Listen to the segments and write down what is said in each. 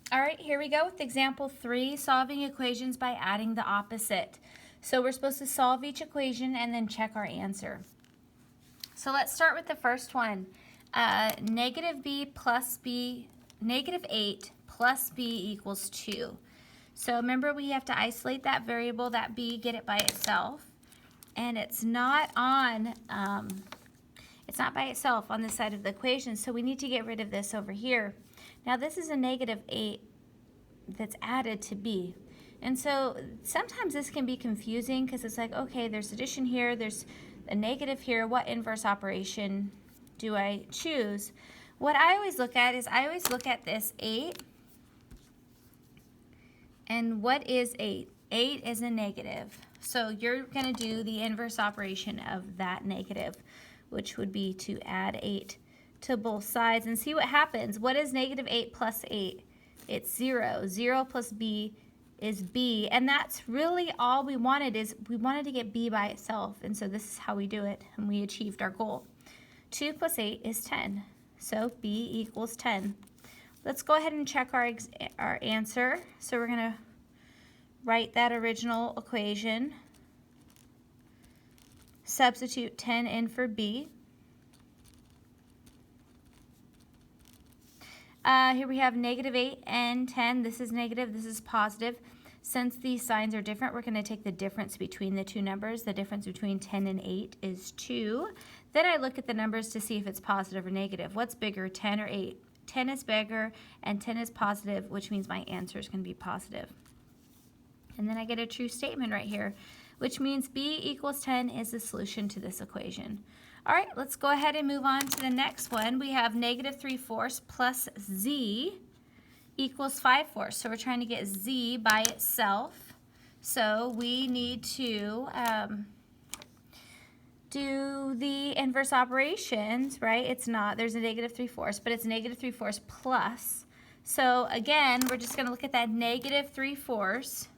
All right, here we go with example 3, solving equations by adding the opposite. So we're supposed to solve each equation and then check our answer. So let's start with the first one. Negative 8 plus b equals 2. So remember, we have to isolate that variable, that b, get it by itself. And it's not by itself on this side of the equation, so we need to get rid of this over here. Now this is a negative 8 that's added to b. And so sometimes this can be confusing because it's like, okay, there's addition here, there's a negative here, what inverse operation do I choose? What I always look at is this 8. And what is 8? 8 is a negative. So you're going to do the inverse operation of that negative, which would be to add 8 to both sides and see what happens. What is negative 8 plus 8? It's 0. 0 plus b is b, and that's really all we wanted, is we wanted to get b by itself, and so this is how we do it, and we achieved our goal. 2 plus 8 is 10, so b equals 10. Let's go ahead and check our answer. So we're going to write that original equation, substitute 10 in for b. Here we have negative 8 and 10. This is negative, this is positive. Since these signs are different, we're going to take the difference between the two numbers. The difference between 10 and 8 is 2. Then I look at the numbers to see if it's positive or negative. What's bigger, 10 or 8? 10 is bigger, and 10 is positive, which means my answer is going to be positive. And then I get a true statement right here, which means b equals 10 is the solution to this equation. All right, let's go ahead and move on to the next one. We have negative 3/4 plus z equals 5/4. So we're trying to get z by itself. So we need to do the inverse operations, right? It's not, there's a negative 3/4, but it's negative 3/4 plus. So again, we're just going to look at that negative 3/4.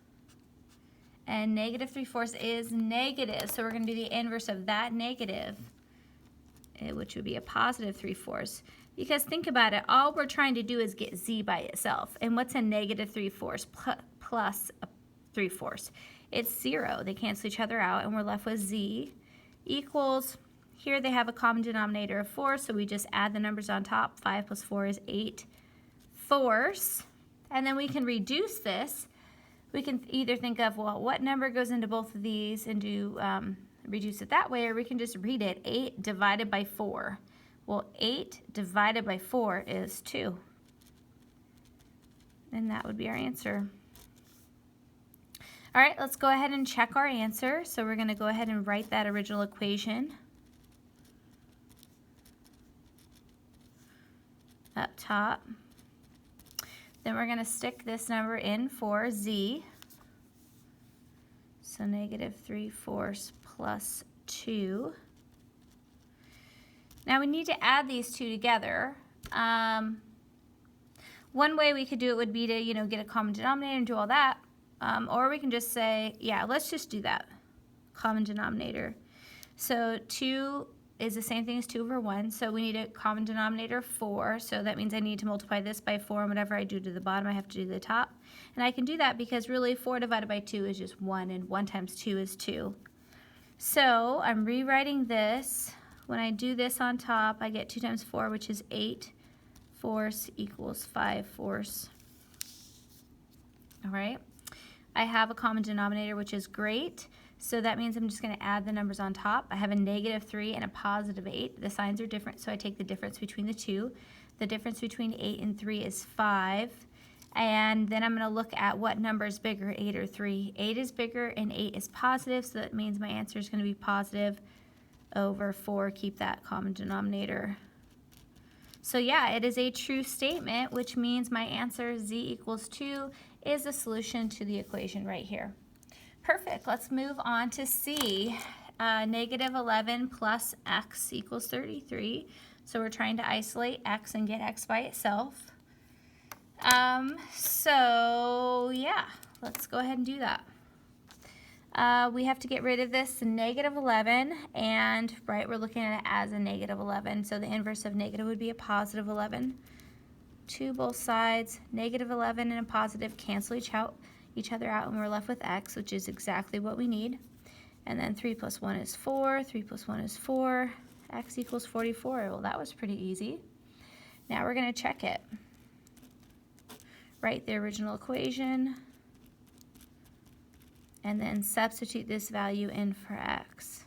And negative 3/4 is negative. So we're going to do the inverse of that negative, which would be a positive 3/4. Because think about it, all we're trying to do is get z by itself. And what's a negative 3/4 plus a 3/4? It's 0. They cancel each other out, and we're left with z equals, here they have a common denominator of 4, so we just add the numbers on top. 5 plus 4 is 8/4. And then we can reduce this. We can either think of, well, what number goes into both of these and do reduce it that way, or we can just read it, 8 divided by 4. Well, 8 divided by 4 is 2. And that would be our answer. All right, let's go ahead and check our answer. So we're going to go ahead and write that original equation up top. Then we're going to stick this number in for z. So negative 3/4 plus 2. Now we need to add these two together. One way we could do it would be to, get a common denominator and do all that. Or we can just say, yeah, let's just do that. Common denominator. So 2 is the same thing as 2 over 1. So we need a common denominator of 4. So that means I need to multiply this by 4. And whatever I do to the bottom, I have to do to the top. And I can do that because really 4 divided by 2 is just 1. And 1 times 2 is 2. So I'm rewriting this. When I do this on top, I get 2 times 4, which is 8/4 equals 5/4. All right. I have a common denominator, which is great. So that means I'm just going to add the numbers on top. I have a negative 3 and a positive 8. The signs are different, so I take the difference between the two. The difference between 8 and 3 is 5. And then I'm going to look at what number is bigger, 8 or 3. 8 is bigger and 8 is positive, so that means my answer is going to be positive over 4. Keep that common denominator. So yeah, it is a true statement, which means my answer, z equals 2, is the solution to the equation right here. Perfect. Let's move on to C. Negative 11 plus x equals 33. So we're trying to isolate x and get x by itself. So yeah, let's go ahead and do that. We have to get rid of this negative 11, and right, we're looking at it as a negative 11. So the inverse of negative would be a positive 11. 2 both sides, negative 11 and a positive cancel each other out, and we're left with x, which is exactly what we need. And then 3 plus 1 is 4, 3 plus 1 is 4, x equals 44. Well, that was pretty easy. Now we're going to check it. Write the original equation, and then substitute this value in for x.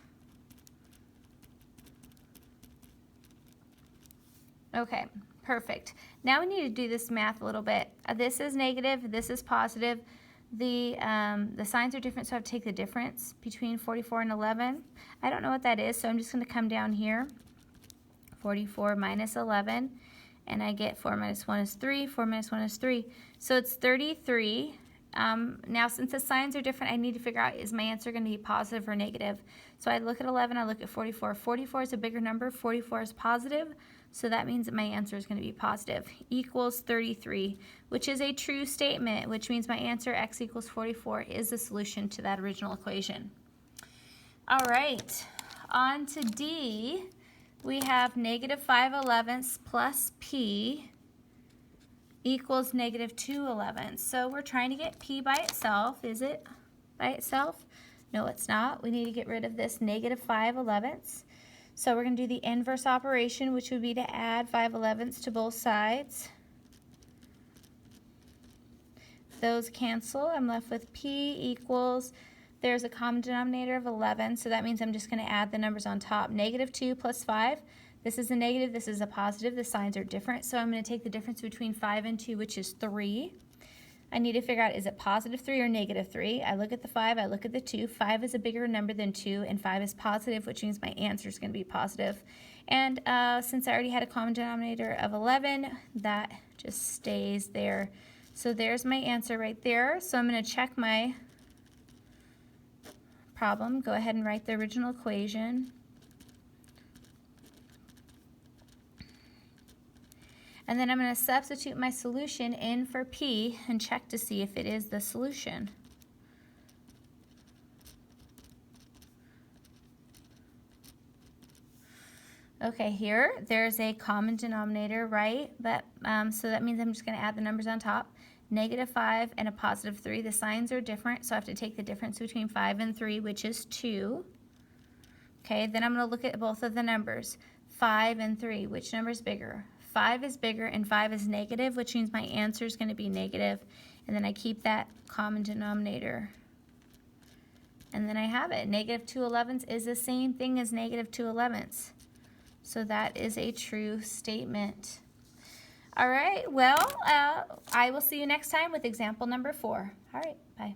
Okay, perfect. Now we need to do this math a little bit. This is negative, this is positive. The signs are different, so I have to take the difference between 44 and 11. I don't know what that is, so I'm just going to come down here. 44 minus 11, and I get 4 minus 1 is 3, 4 minus 1 is 3. So it's 33. Now, since the signs are different, I need to figure out, is my answer going to be positive or negative? So I look at 11, I look at 44. 44 is a bigger number, 44 is positive. So that means that my answer is going to be positive. Equals 33, which is a true statement, which means my answer, x equals 44, is the solution to that original equation. All right, on to D. We have negative 5/11 plus p equals negative 2/11. So we're trying to get p by itself. Is it by itself? No, it's not. We need to get rid of this negative 5/11. So we're going to do the inverse operation, which would be to add 5/11 to both sides. Those cancel. I'm left with p equals, there's a common denominator of 11, so that means I'm just going to add the numbers on top. Negative 2 plus 5. This is a negative, this is a positive. The signs are different, so I'm going to take the difference between 5 and 2, which is 3. I need to figure out, is it positive 3 or negative 3? I look at the 5, I look at the 2. 5 is a bigger number than 2, and 5 is positive, which means my answer is going to be positive. And since I already had a common denominator of 11, that just stays there. So there's my answer right there. So I'm going to check my problem. Go ahead and write the original equation. And then I'm going to substitute my solution in for p and check to see if it is the solution. Okay, here, there's a common denominator, right? But so that means I'm just going to add the numbers on top. Negative 5 and a positive 3. The signs are different, so I have to take the difference between 5 and 3, which is 2. Okay, then I'm going to look at both of the numbers. 5 and 3, which number is bigger? 5 is bigger and 5 is negative, which means my answer is going to be negative. And then I keep that common denominator. And then I have it. Negative 2/11 is the same thing as negative 2/11. So that is a true statement. All right, well, I will see you next time with example number 4. All right, bye.